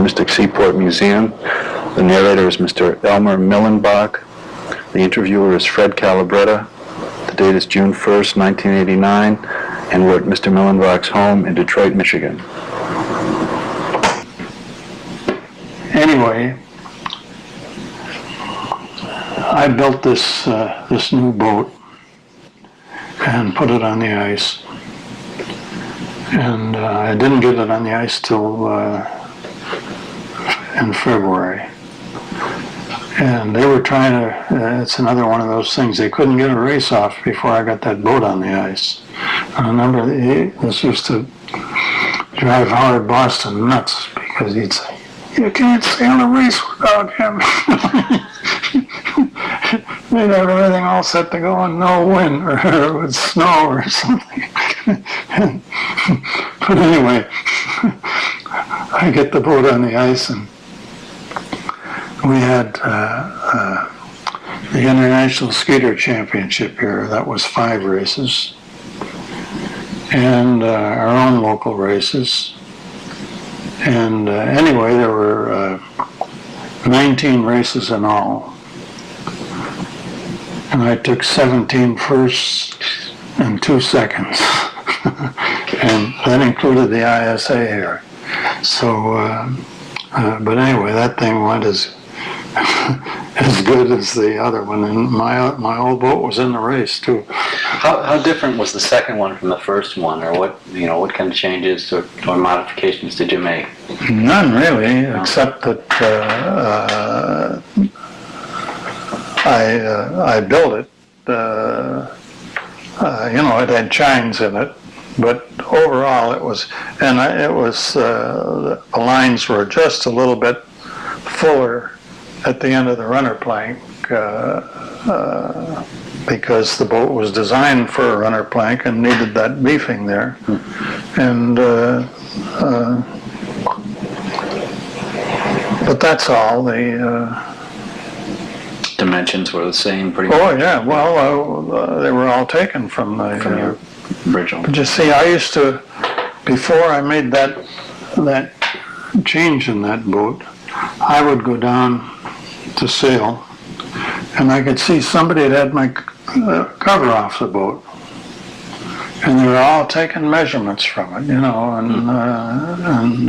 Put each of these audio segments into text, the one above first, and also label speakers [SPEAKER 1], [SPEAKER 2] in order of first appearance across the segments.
[SPEAKER 1] Mystic Seaport Museum. The narrator is Mr. Elmer Millenbach. The interviewer is Fred Calabretta. The date is June 1st, 1989, and we're at Mr. Mlllenbach's home in Detroit, Michigan.
[SPEAKER 2] Anyway, I built this new boat and put it on the ice. And I didn't get it on the ice till in February. And they were trying to, it's another one of those things, they couldn't get a race off before I got that boat on the ice. I remember this used to drive Howard Boston nuts because he'd say, "You can't sail a race without him." They'd have everything all set to go and no wind or it would snow or something. But anyway, I get the boat on the ice, and we had the International Skater Championship here. That was 5 races, and our own local races. And anyway, there were 19 races in all. And I took 17 firsts and 2 seconds. And that included the ISA here. So, but anyway, that thing went as good as the other one. And my old boat was in the race too.
[SPEAKER 3] How different was the second one from the first one, or what kind of changes or modifications did you make?
[SPEAKER 2] None really, except that I built it. It had chines in it, but overall it was, the lines were just a little bit fuller at the end of the runner plank. Because the boat was designed for a runner plank and needed that beefing there. And but that's all. The
[SPEAKER 3] dimensions were the same pretty much?
[SPEAKER 2] Oh yeah, well they were all taken from
[SPEAKER 3] your original.
[SPEAKER 2] But you see, I used to, before I made that change in that boat, I would go down to sail, and I could see somebody had my cover off the boat, and they were all taking measurements from it, and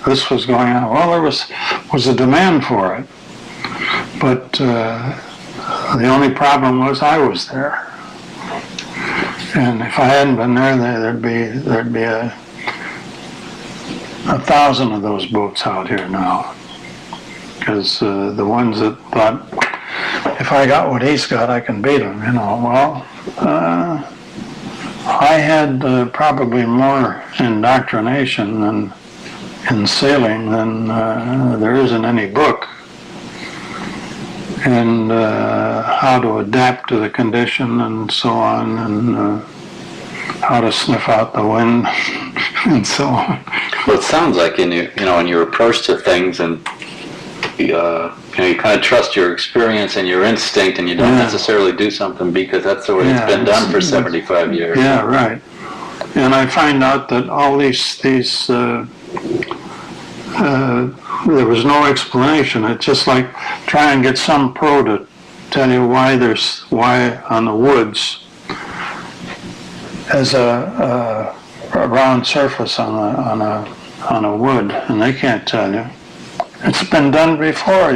[SPEAKER 2] this was going on. Well, there was a demand for it, but the only problem was I was there, and if I hadn't been there, thered be 1,000 of those boats out here now, because the ones that thought, if I got what he's got, I can beat him, Well, I had probably more indoctrination in sailing than there is in any book, and how to adapt to the condition and so on, and how to sniff out the wind and so on.
[SPEAKER 3] Well, it sounds like in your approach to things, and you kind of trust your experience and your instinct, and you don't necessarily do something because that's the way it's been done for 75 years.
[SPEAKER 2] Yeah, right. And I find out that all these there was no explanation. It's just like try and get some pro to tell you why on the woods as a round surface on a wood, and they can't tell you. It's been done before,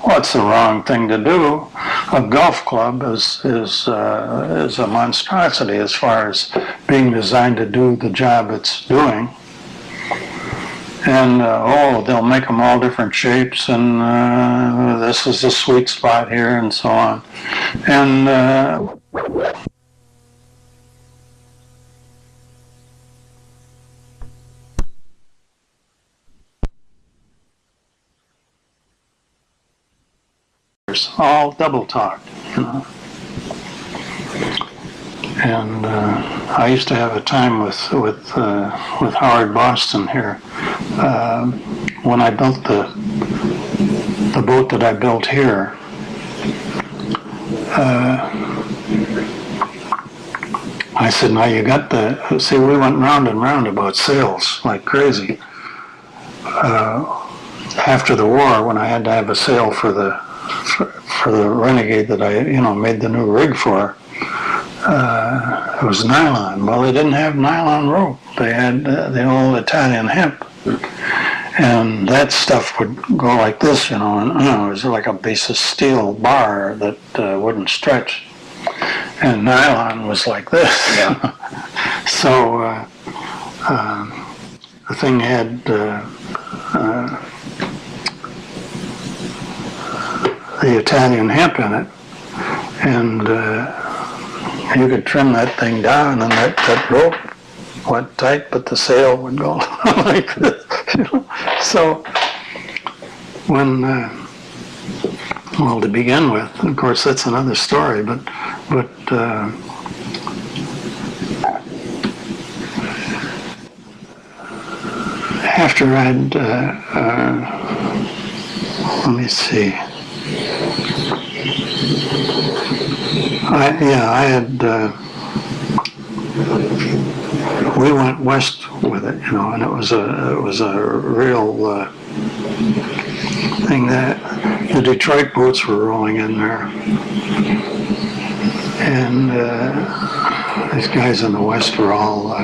[SPEAKER 2] What's the wrong thing to do? A golf club is a monstrosity as far as being designed to do the job it's doing. And they'll make them all different shapes, and this is the sweet spot here, and so on. And all double talk, And I used to have a time with Howard Boston here when I built the boat that I built here. I said, now you got we went round and round about sails like crazy. after the war, when I had to have a sail for the Renegade that I, made the new rig for, it was nylon. Well, they didn't have nylon rope. They had the old Italian hemp. And that stuff would go like this, and it was like a piece of steel bar that wouldn't stretch. And nylon was like this.
[SPEAKER 3] Yeah.
[SPEAKER 2] So the thing had the Italian hemp in it, and you could trim that thing down, and that rope went tight, but the sail would go like this. So when, well, to begin with, of course, that's another story, but after I'd, let me see, we went west with it, and it was a real thing that the Detroit boats were rolling in there, and these guys in the west were all,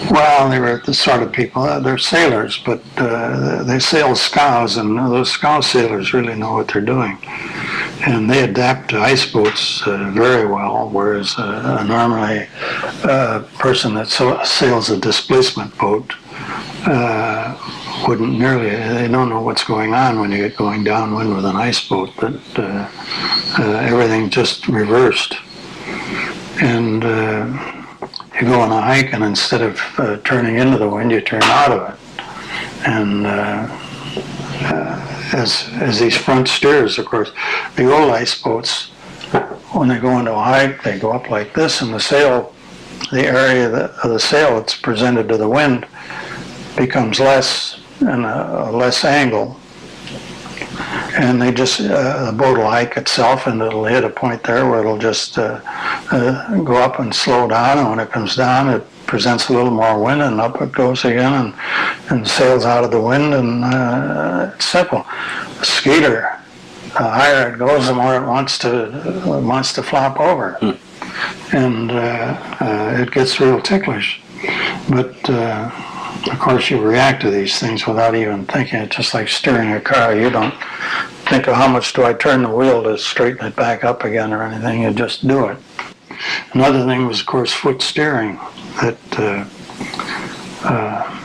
[SPEAKER 2] well, they were the sort of people, they're sailors, but they sail scows, and those scow sailors really know what they're doing. And they adapt to ice boats very well, whereas normally a person that sails a displacement boat wouldn't nearly, they don't know what's going on when you get going downwind with an ice boat, but everything just reversed. And you go on a hike, and instead of turning into the wind, you turn out of it. And as these front steers, of course, the old ice boats, when they go into a hike, they go up like this, and the sail, the area of the sail that's presented to the wind becomes less and a less angle. And they just, the boat will hike itself, and it'll hit a point there where it'll just go up and slow down, and when it comes down, it presents a little more wind, and up it goes again, and sails out of the wind, and it's simple. A skeeter, the higher it goes, the more it wants to flop over, and it gets real ticklish. But of course, you react to these things without even thinking. It's just like steering a car. You don't think of how much do I turn the wheel to straighten it back up again or anything. You just do it. Another thing was, of course, foot steering. That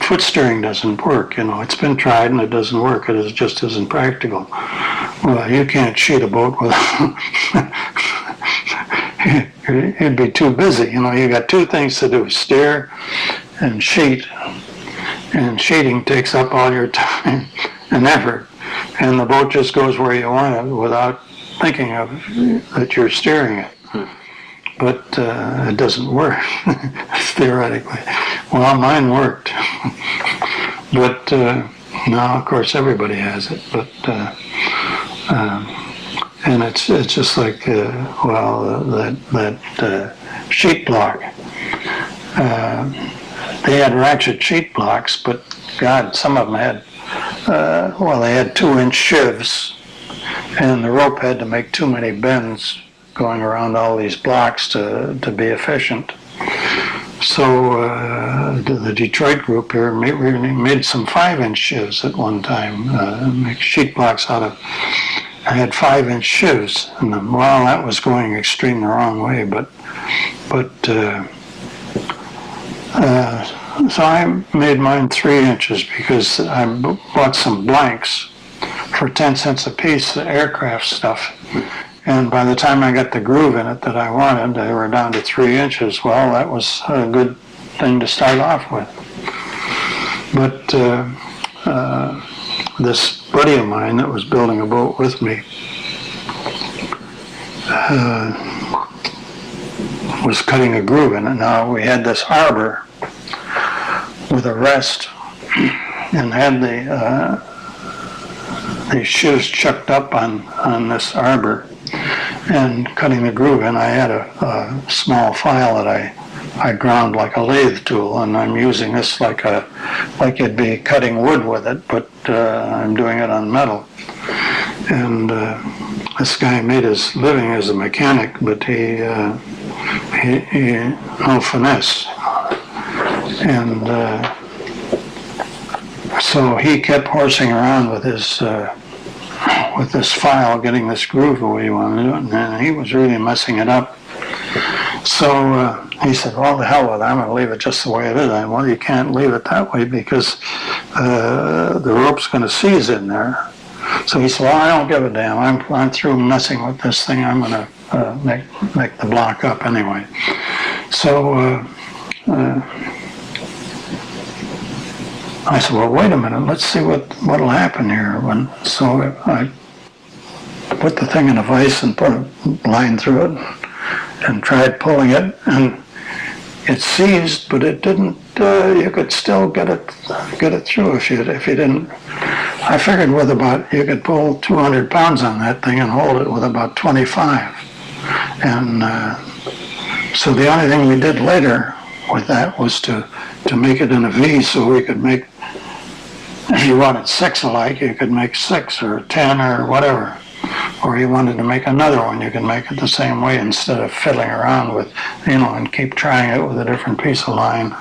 [SPEAKER 2] foot steering doesn't work. It's been tried and it doesn't work. It just isn't practical. Well, you can't sheet a boat with. You'd be too busy. You got two things to do: steer and sheet. And sheeting takes up all your time and effort, and the boat just goes where you want it without thinking of that you're steering it. But it doesn't work, theoretically. Well, mine worked. But now, of course, everybody has it. But and it's just like that sheet block. They had ratchet sheet blocks, but God, some of them had, they had 2-inch sheaves, and the rope had to make too many bends going around all these blocks to be efficient. So the Detroit group here made some 5-inch sheaves at one time, make sheet blocks out of, I had 5-inch sheaves, and that was going extreme the wrong way, but so I made mine 3 inches because I bought some blanks for 10 cents a piece, the aircraft stuff. And by the time I got the groove in it that I wanted, they were down to 3 inches. Well, that was a good thing to start off with. But this buddy of mine that was building a boat with me was cutting a groove in it. Now, we had this arbor with a rest and had the shoes chucked up on this arbor and cutting the groove in. I had a small file that I I ground like a lathe tool, and I'm using this like you'd be cutting wood with it, but I'm doing it on metal. And this guy made his living as a mechanic, but he no finesse. And so he kept horsing around with this file, getting this groove the way he wanted to, and he was really messing it up. So he said, well, the hell with it, I'm going to leave it just the way it is. Well, you can't leave it that way because the rope's going to seize in there. So he said, well, I don't give a damn. I'm through messing with this thing. I'm going to make the block up anyway. So I said, well, wait a minute. Let's see what'll happen here. So I put the thing in a vise and put a line through it and tried pulling it, and it seized, but it didn't. You could still get it through if you didn't. I figured you could pull 200 pounds on that thing and hold it with about 25. And so the only thing we did later with that was to make it in a V, so we could make, if you wanted 6 alike, you could make 6 or 10 or whatever. Or you wanted to make another one, you could make it the same way instead of fiddling around with, and keep trying it with a different piece of line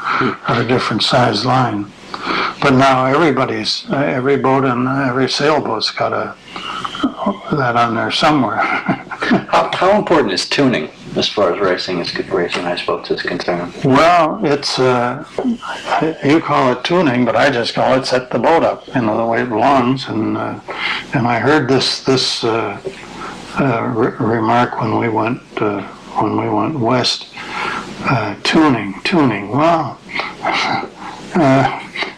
[SPEAKER 2] or a different size line. But now every boat and every sailboat's got that on there somewhere.
[SPEAKER 3] How important is tuning as far as racing ice boats is concerned?
[SPEAKER 2] Well, it's you call it tuning, but I just call it set the boat up, the way it belongs. And I heard this remark when we went west. Tuning. Well,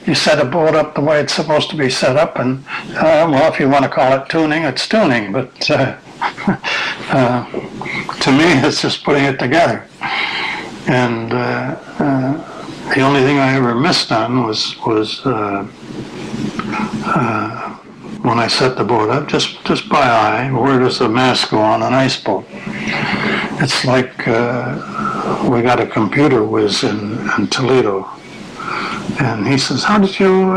[SPEAKER 2] you set a boat up the way it's supposed to be set up, and well, if you want to call it tuning, it's tuning. But to me, it's just putting it together. And the only thing I ever missed on was when I set the boat up, just by eye, where does the mast go on an ice boat? It's like we got a computer whiz in Toledo, and he says, how did you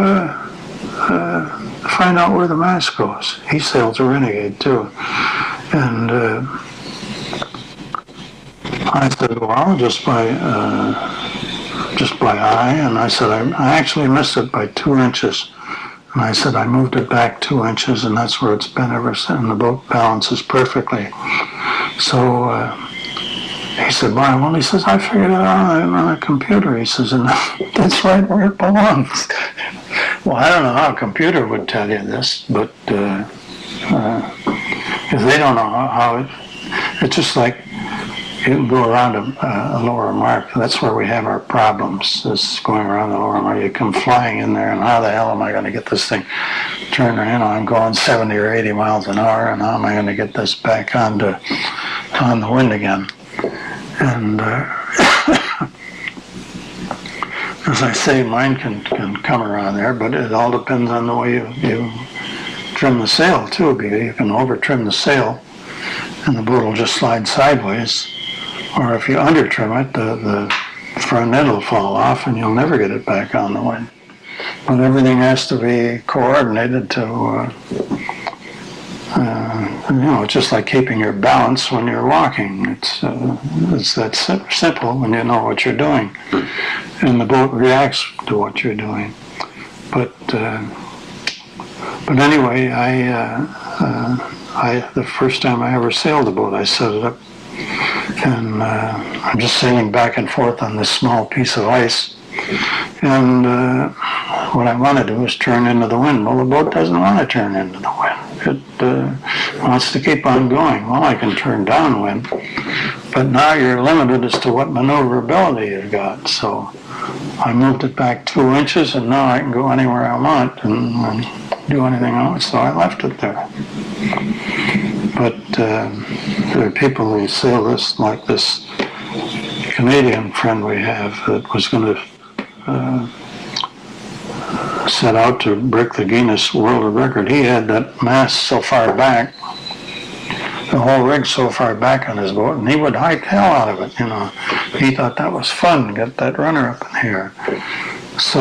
[SPEAKER 2] find out where the mast goes? He sails a Renegade too. And I said, well, just by eye. And I said, I actually missed it by 2 inches. And I said, I moved it back 2 inches, and that's where it's been ever since. And the boat balances perfectly. So he said, well, he says, I figured it out on a computer. He says, and that's right where it belongs. Well, I don't know how a computer would tell you this, but if they don't know how it's just like you can go around a lower mark. That's where we have our problems, is going around the lower mark. You come flying in there, and how the hell am I going to get this thing turned around? I'm going 70 or 80 miles an hour, and how am I going to get this back on the wind again? And as I say, mine can come around there, but it all depends on the way you trim the sail too, because you can over trim the sail and the boat will just slide sideways, or if you under trim it, the front end will fall off and you'll never get it back on the wind. But everything has to be coordinated to it's just like keeping your balance when you're walking. It's that simple when you know what you're doing, and the boat reacts to what you're doing. But anyway, the first time I ever sailed a boat, I set it up, and I'm just sailing back and forth on this small piece of ice, and what I want to do is turn into the wind. Well, the boat doesn't want to turn into the wind. It wants to keep on going. Well, I can turn downwind, but now you're limited as to what maneuverability you've got. So I moved it back 2 inches, and now I can go anywhere I want and do anything I want. So I left it there. But there are people who sail this, like this Canadian friend we have that was going to set out to break the Guinness World Record. He had that mast so far back the whole rig's so far back on his boat, and he would hike hell out of it, you know. He thought that was fun, get that runner up in here. So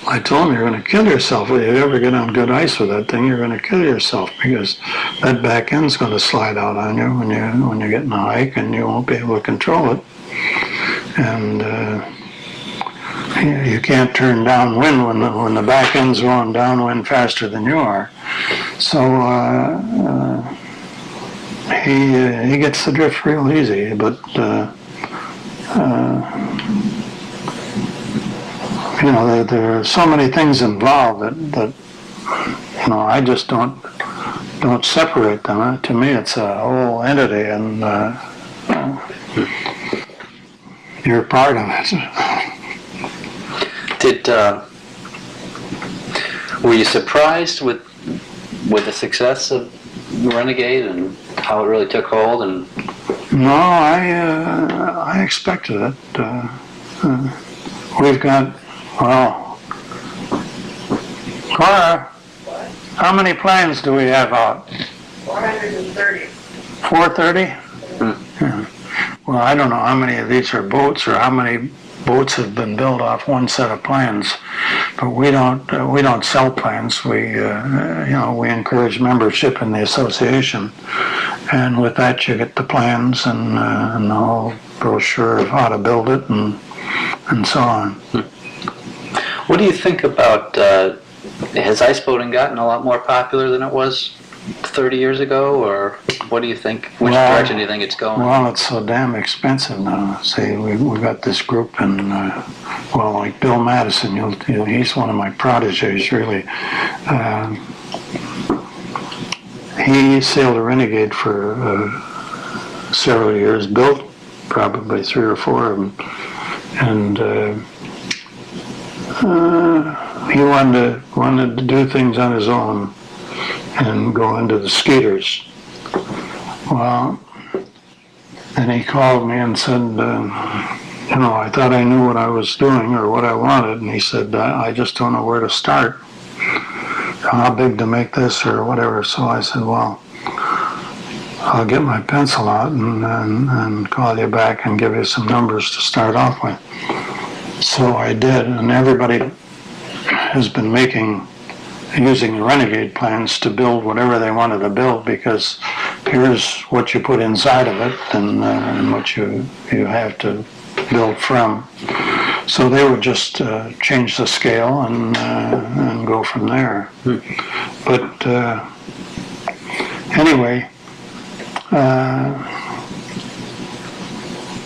[SPEAKER 2] I told him, you're going to kill yourself. If you ever get on good ice with that thing, you're going to kill yourself, because that back end's going to slide out on you when you get in a hike, and you won't be able to control it. And you can't turn downwind when the back end's going downwind faster than you are. So he gets the drift real easy, but you know, there are so many things involved that you know, I just don't separate them. To me, it's a whole entity, and you're part of it.
[SPEAKER 3] Were you surprised with the success of Renegade and how it really took hold? And
[SPEAKER 2] No, I expected it. We've got, well, Cora, how many planes do we have out?
[SPEAKER 4] 430.
[SPEAKER 2] 430? Yeah. Well, I don't know how many of these are boats, or how many boats have been built off one set of plans, but we don't sell planes. We you know, we encourage membership in the association, and with that you get the plans and the whole brochure of how to build it and so on.
[SPEAKER 3] what do you think about, has iceboating gotten a lot more popular than it was 30 years ago, or what do you think? Which direction do you think it's going?
[SPEAKER 2] Well, it's so damn expensive now. See, we've got this group, and well, like Bill Madison, he's one of my proteges, really. He sailed a Renegade for several years, built probably 3 or 4 of them, and he wanted to do things on his own and go into the skeeters. Well, then he called me and said, you know, I thought I knew what I was doing or what I wanted, and he said, I just don't know where to start, how big to make this or whatever. So I said, well, I'll get my pencil out and call you back and give you some numbers to start off with. So I did, and everybody has been using the Renegade plans to build whatever they wanted to build, because here's what you put inside of it and what you have to build from. So they would just change the scale and go from there. But anyway,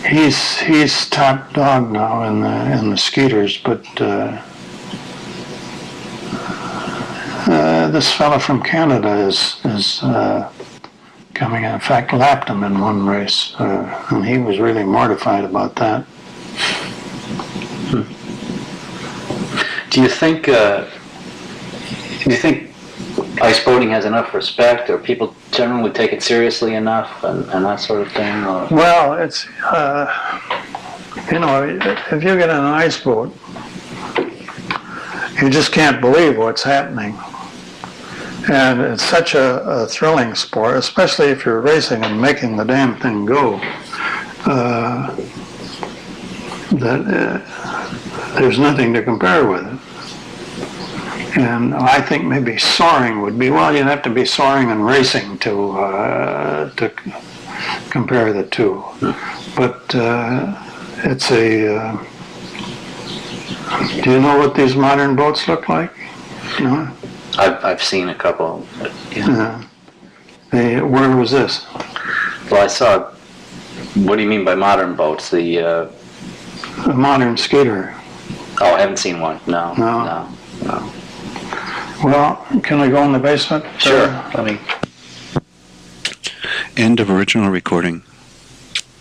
[SPEAKER 2] he's top dog now in the skeeters, but this fella from Canada is coming in. In fact, lapped him in one race, and he was really mortified about that.
[SPEAKER 3] Do you think iceboating has enough respect, or people generally take it seriously enough, and that sort of thing? Or?
[SPEAKER 2] Well, it's you know, if you get in an iceboat, you just can't believe what's happening. And it's such a thrilling sport, especially if you're racing and making the damn thing go, that there's nothing to compare with it. And I think maybe soaring would be, well, you'd have to be soaring and racing to compare the two. But it's a, do you know what these modern boats look like? No?
[SPEAKER 3] I've seen a couple. Yeah.
[SPEAKER 2] Where was this?
[SPEAKER 3] Well, I saw. What do you mean by modern boats? The
[SPEAKER 2] modern skater.
[SPEAKER 3] Oh, I haven't seen one. No.
[SPEAKER 2] Well, can I go in the basement?
[SPEAKER 3] Sure. Let me.
[SPEAKER 1] End of original recording.